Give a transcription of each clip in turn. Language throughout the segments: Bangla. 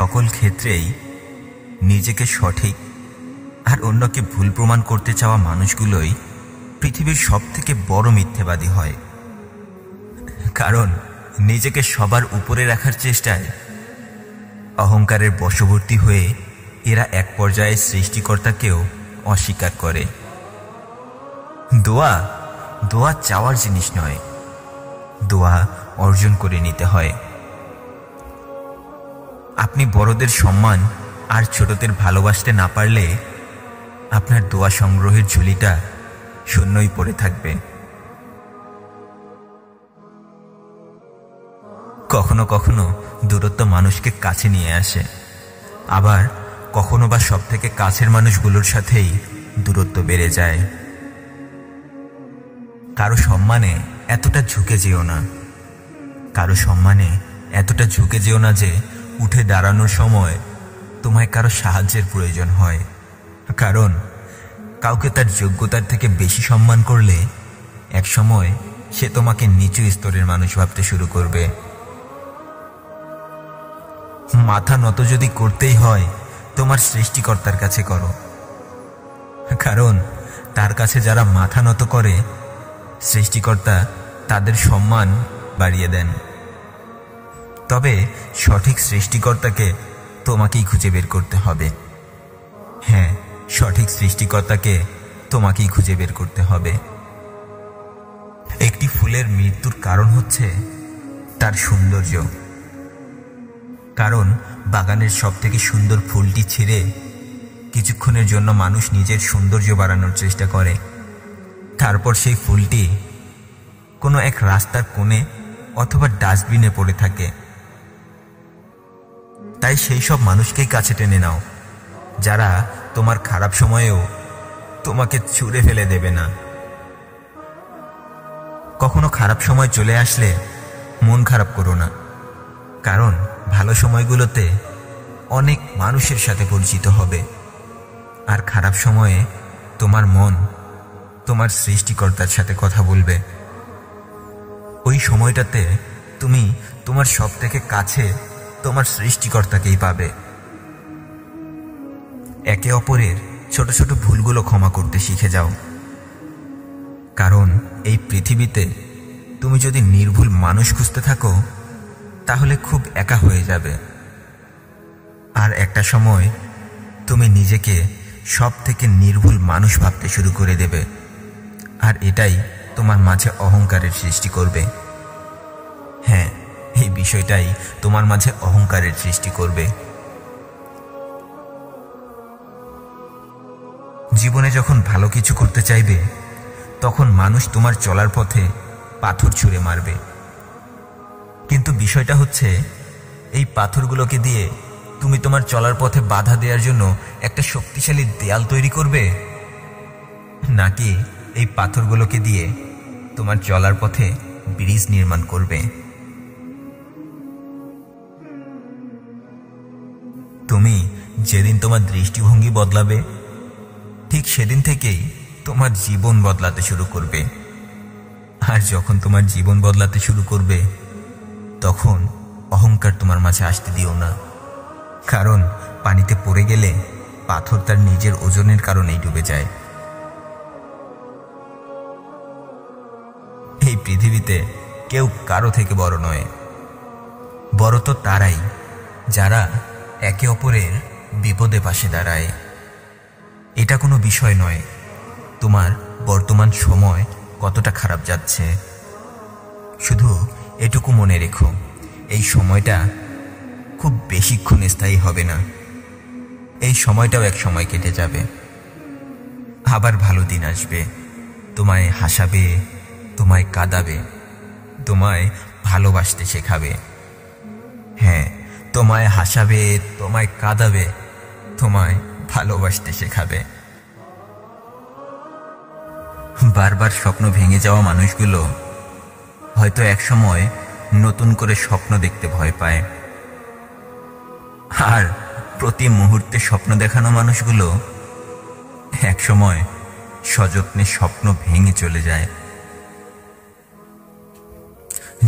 সকল ক্ষেত্রেই নিজেকে সঠিক আর অন্যকে ভুল প্রমাণ করতে চাওয়া মানুষগুলোই পৃথিবীর সবথেকে বড় মিথ্যেবাদী হয়। কারণ নিজেকে সবার উপরে রাখার চেষ্টায় অহংকারের বশবর্তী হয়ে এরা এক পর্যায়ে সৃষ্টিকর্তাকেও অস্বীকার করে। দোয়া চাওয়ার জিনিস নয়, দোয়া অর্জন করে নিতে হয়। আপনি বড়দের সম্মান আর ছোটদের ভালোবাসতে না পারলে আপনার দোয়া সংগ্রহের ঝুলিটা শূন্যই পড়ে থাকবে। কখনো কখনো দূরত্ব মানুষকে কাছে নিয়ে আসে, আবার কখনো বা সব থেকে কাছের মানুষগুলোর সাথেই দূরত্ব বেড়ে যায়। কারো সম্মানে এতটা ঝুঁকে যেও না, কারো সম্মানে এতটা ঝুঁকে যেও না যে উঠে দাঁড়ানোর সময় তোমায় কারো সাহায্যের প্রয়োজন হয়। কারণ কাউকে তার যোগ্যতার থেকে বেশি সম্মান করলে এক সময় সে তোমাকে নিচু স্তরের মানুষ ভাবতে শুরু করবে। মাথা নত যদি করতেই হয় তোমার সৃষ্টিকর্তার কাছে করো, কারণ তার কাছে যারা মাথা নত করে সৃষ্টিকর্তা তাদের সম্মান বাড়িয়ে দেন। তবে সঠিক সৃষ্টিকর্তাকে তোমাকেই খুঁজে বের করতে হবে। হ্যাঁ, সঠিক সৃষ্টিকর্তাকে তোমাকেই খুঁজে বের করতে হবে। একটি ফুলের মৃত্যুর কারণ হচ্ছে তার সৌন্দর্য। কারণ বাগানের সবথেকে সুন্দর ফুলটি ছিঁড়ে কিছুক্ষণের জন্য মানুষ নিজের সৌন্দর্য বাড়ানোর চেষ্টা করে, তারপর সেই ফুলটি কোনো এক রাস্তার কোণে অথবা ডাস্টবিনে পড়ে থাকে। তাই সেই সব মানুষকেই কাছে টেনে নাও যারা তোমার খারাপ সময়েও তোমাকে ছুঁড়ে ফেলে দেবে না। কখনো খারাপ সময় চলে আসলে মন খারাপ করো না, কারণ ভালো সময়গুলোতে অনেক মানুষের সাথে পরিচিত হবে, আর খারাপ সময়ে তোমার মন তোমার সৃষ্টিকর্তার সাথে কথা বলবে। ওই সময়টাতে তুমি তোমার সব থেকে কাছে তোমার সৃষ্টিকর্তাকেই পাবে। একে অপরের ছোট ছোট ভুলগুলো ক্ষমা করতে শিখে যাও, কারণ এই পৃথিবীতে তুমি যদি নির্ভুল মানুষ খুঁজতে থাকো তাহলে খুব একা হয়ে যাবে, আর একটা সময় তুমি নিজেকে সব থেকে নির্ভুল মানুষ ভাবতে শুরু করে দেবে, আর এটাই তোমার মাঝে অহংকারের সৃষ্টি করবে। হ্যাঁ, এই বিষয়টাই তোমার মাঝে অহংকারের সৃষ্টি করবে। জীবনে যখন ভালো কিছু করতে চাইবে তখন মানুষ তোমার চলার পথে পাথর ছুঁড়ে মারবে, কিন্তু বিষয়টা হচ্ছে এই পাথরগুলোকে দিয়ে তুমি তোমার চলার পথে বাধা দেওয়ার জন্য একটা শক্তিশালী দেয়াল তৈরি করবে, নাকি এই পাথরগুলোকে দিয়ে তোমার চলার পথে ব্রিজ নির্মাণ করবে। তুমি যেদিন তোমার দৃষ্টিভঙ্গি বদলাবে ঠিক সেদিন থেকেই তোমার জীবন বদলাতে শুরু করবে, আর যখন তোমার জীবন বদলাতে শুরু করবে তখন অহংকার তোমার মাঝে আসতে দিও না, কারণ পানিতে পড়ে গেলে পাথর তার নিজের ওজনের কারণেই ডুবে যায়। এই পৃথিবীতে কেউ কারো থেকে বড় নয়, বড় তো তারাই যারা একে অপরের বিপদে পাশে দাঁড়ায়। এটা কোনো বিষয় নয় তোমার বর্তমান সময় কতটা খারাপ যাচ্ছে, শুধু এটুকু মনে রেখো এই সময়টা খুব বেশিক্ষণ স্থায়ী হবে না। এই সময়টাও এক সময় কেটে যাবে, আবার ভালো দিন আসবে, তোমায় হাসাবে, তোমায় কাঁদাবে, তোমায় ভালোবাসতে শেখাবে। হ্যাঁ, তোমায় হাসাবে, তোমায় কাঁদাবে, তোমায় ভালোবাসতে শেখাবে। বারবার স্বপ্ন ভেঙে যাওয়া মানুষগুলো হয়তো একসময় নতুন করে স্বপ্ন দেখতে ভয় পায়, আর প্রতি মুহূর্তে স্বপ্ন দেখানো মানুষগুলো একসময় সযত্নে স্বপ্ন ভেঙে চলে যায়।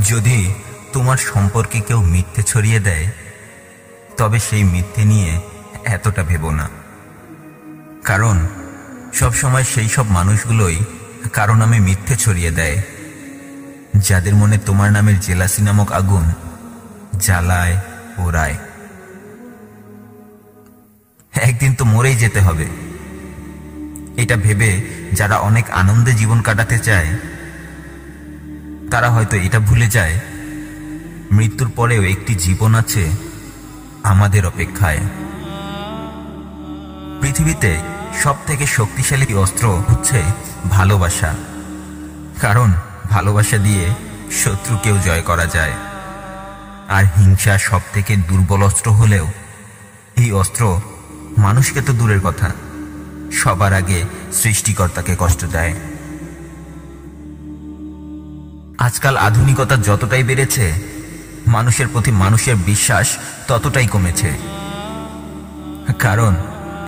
যদি তোমার সম্পর্কে কেউ মিথ্যে ছড়িয়ে দেয় তবে সেই মিথ্যে নিয়ে এতটা ভেবো না, কারণ সব সময় সেই সব মানুষগুলোই কারো নামে মিথ্যে ছড়িয়ে দেয়, যাদের মনে তোমার নামের জেলাসি নামক আগুন জ্বালায় পোড়ায়। একদিন তো মরেই যেতে হবে, এটা ভেবে যারা অনেক আনন্দে জীবন কাটাতে চায় তারা হয়তো এটা ভুলে যায় মৃত্যুর পরেও একটি জীবন আছে আমাদের অপেক্ষায়। পৃথিবীতে সব থেকে শক্তিশালী অস্ত্র হচ্ছে ভালোবাসা, কারণ ভালোবাসা দিয়ে শত্রুকেও জয় করা যায়। আর হিংসা সব থেকে দুর্বল অস্ত্র হলেও এই অস্ত্র মানুষকে তো দূরের কথা, সবার আগে সৃষ্টিকর্তাকে কষ্ট দেয়। আজকাল আধুনিকতা যতটাই বেড়েছে, মানুষের প্রতি মানুষের বিশ্বাস ততটাই কমেছে, কারণ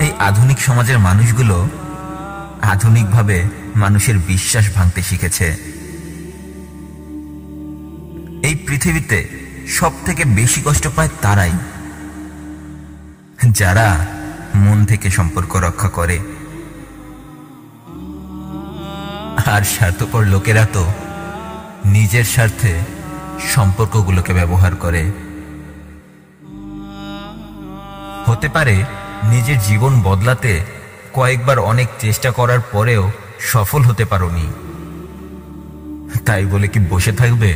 এই আধুনিক সমাজের মানুষগুলো আধুনিকভাবে মানুষের বিশ্বাস ভাঙতে শিখেছে। এই পৃথিবীতে সব থেকে বেশি কষ্ট পায় তারাই যারা মন থেকে সম্পর্ক রক্ষা করে। আর স্বার্থপর লোকেরা তো নিজের স্বার্থে সম্পর্কগুলোকে ব্যবহার করে। হতে পারে নিজের জীবন বদলাতে কয়েকবার অনেক চেষ্টা করার পরেও সফল হতে পারোনি, তাই বলে কি বসে থাকবে?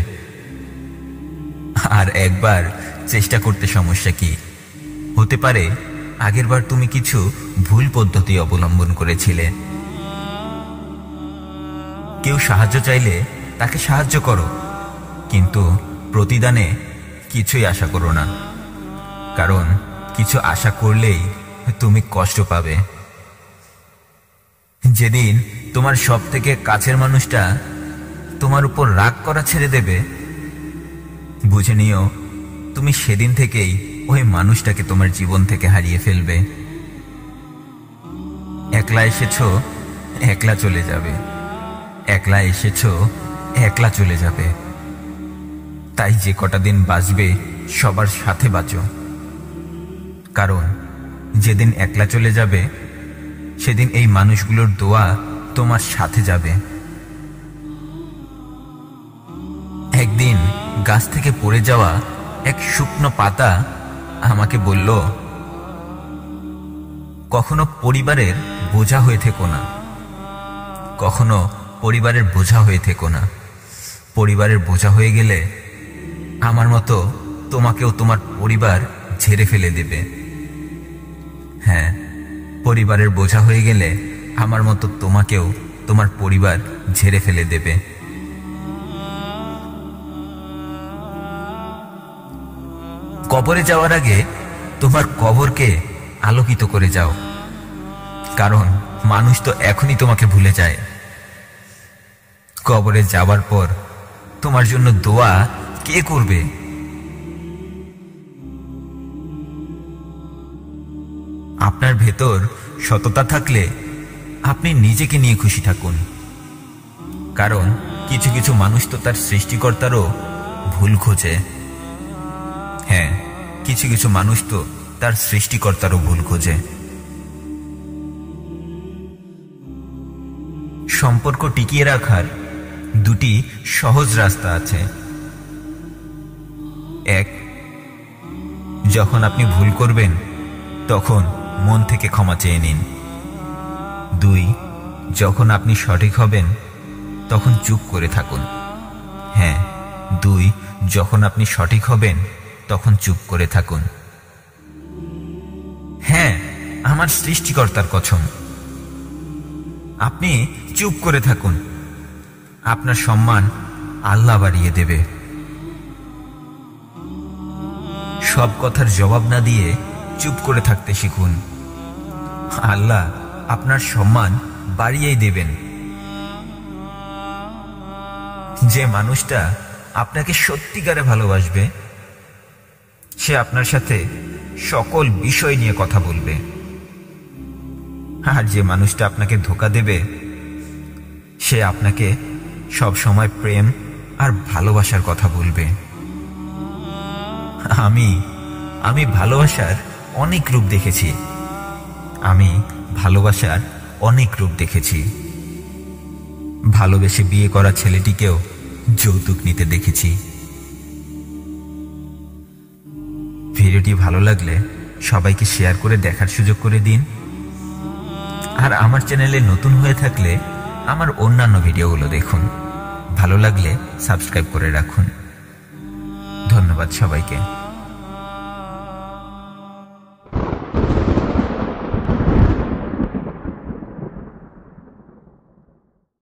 আর একবার চেষ্টা করতে সমস্যা কি? হতে পারে আগেরবার তুমি কিছু ভুল পদ্ধতি অবলম্বন করেছিলে। কেউ সাহায্য চাইলে তাকে সাহায্য করো, কিন্তু প্রতিদানে কিছুই আশা করো না, কারণ কিছু আশা করলেই তুমি কষ্ট পাবে। যেদিন তোমার সব থেকে কাছের মানুষটা তোমার উপর রাগ করা ছেড়ে দেবে, বুঝে নিও তুমি সেদিন থেকেই ওই মানুষটাকে তোমার জীবন থেকে হারিয়ে ফেলবে। একলা এসেছো, একলা চলে যাবে, একলা এসেছো, একলা চলে যাবে। তাই যে কটা দিন বাঁচবে সবার সাথে বাঁচো, কারণ যেদিন একলা চলে যাবে সেদিন এই মানুষগুলোর দোয়া তোমার সাথে যাবে। একদিন গাছ থেকে পড়ে যাওয়া এক শুকনো পাতা আমাকে বলল, কখনো পরিবারের বোঝা হয়ে থেকো না, কখনো পরিবারের বোঝা হয়ে থেকো না। পরিবারের বোঝা হয়ে গেলে আমার মতো তোমাকেও তোমার পরিবার ঝেড়ে ফেলে দেবে। হ্যাঁ, পরিবারের বোঝা হয়ে গেলে আমার মতো তোমাকেও তোমার পরিবার ঝেড়ে ফেলে দেবে। কবরে যাওয়ার আগে তোমার কবরকে আলোকিত করে যাও, কারণ মানুষ তো এখনই তোমাকে ভুলে যায়। কবরে যাবার পর তোমার জন্য দোয়া কে করবে? আপনার ভেতর সততা থাকলে আপনি নিজেকে নিয়ে খুশি থাকুন, কারণ কিছু কিছু মানুষ তো তার সৃষ্টিকর্তারও ভুল খোঁজে। হ্যাঁ, কিছু কিছু মানুষ তো তার সৃষ্টিকর্তারও ভুল খোঁজে। সম্পর্ক টিকিয়ে রাখার দুটি সহজ রাস্তা আছে। এক, যখন আপনি ভুল করবেন তখন মন থেকে ক্ষমা চেয়ে নিন। দুই, যখন আপনি সঠিক হবেন তখন চুপ করে থাকুন। হ্যাঁ, দুই, যখন আপনি সঠিক হবেন তখন চুপ করে থাকুন। হ্যাঁ, আমার সৃষ্টিকর্তার কসম, আপনি চুপ করে থাকুন, আপনার সম্মান আল্লাহ বাড়িয়ে দেবে। সব কথার জবাব না দিয়ে চুপ করে থাকতে শিখুন, আল্লাহ আপনার সম্মান বাড়িয়েই দেবেন। যে মানুষটা আপনাকে সত্যিকারে ভালোবাসবে সে আপনার সাথে সকল বিষয় নিয়ে কথা বলবে, আর যে মানুষটা আপনাকে ধোঁকা দেবে সে আপনাকে সব সময় প্রেম আর ভালোবাসার কথা বলবে। আমি আমি ভালোবাসার অনেক রূপ দেখেছি। আমি ভালোবাসার অনেক রূপ দেখেছি। ভালোবেসে বিয়ে করা ছেলেটিকেও যৌতুক নিতে দেখেছি। ভিডিওটি ভালো লাগলে সবাইকে শেয়ার করে দেখার সুযোগ করে দিন। আর আমার চ্যানেলে নতুন হয়ে থাকলে আমার অন্যান্য ভিডিওগুলো দেখুন। ভালো লাগলে সাবস্ক্রাইব করে রাখুন। ধন্যবাদ সবাইকে।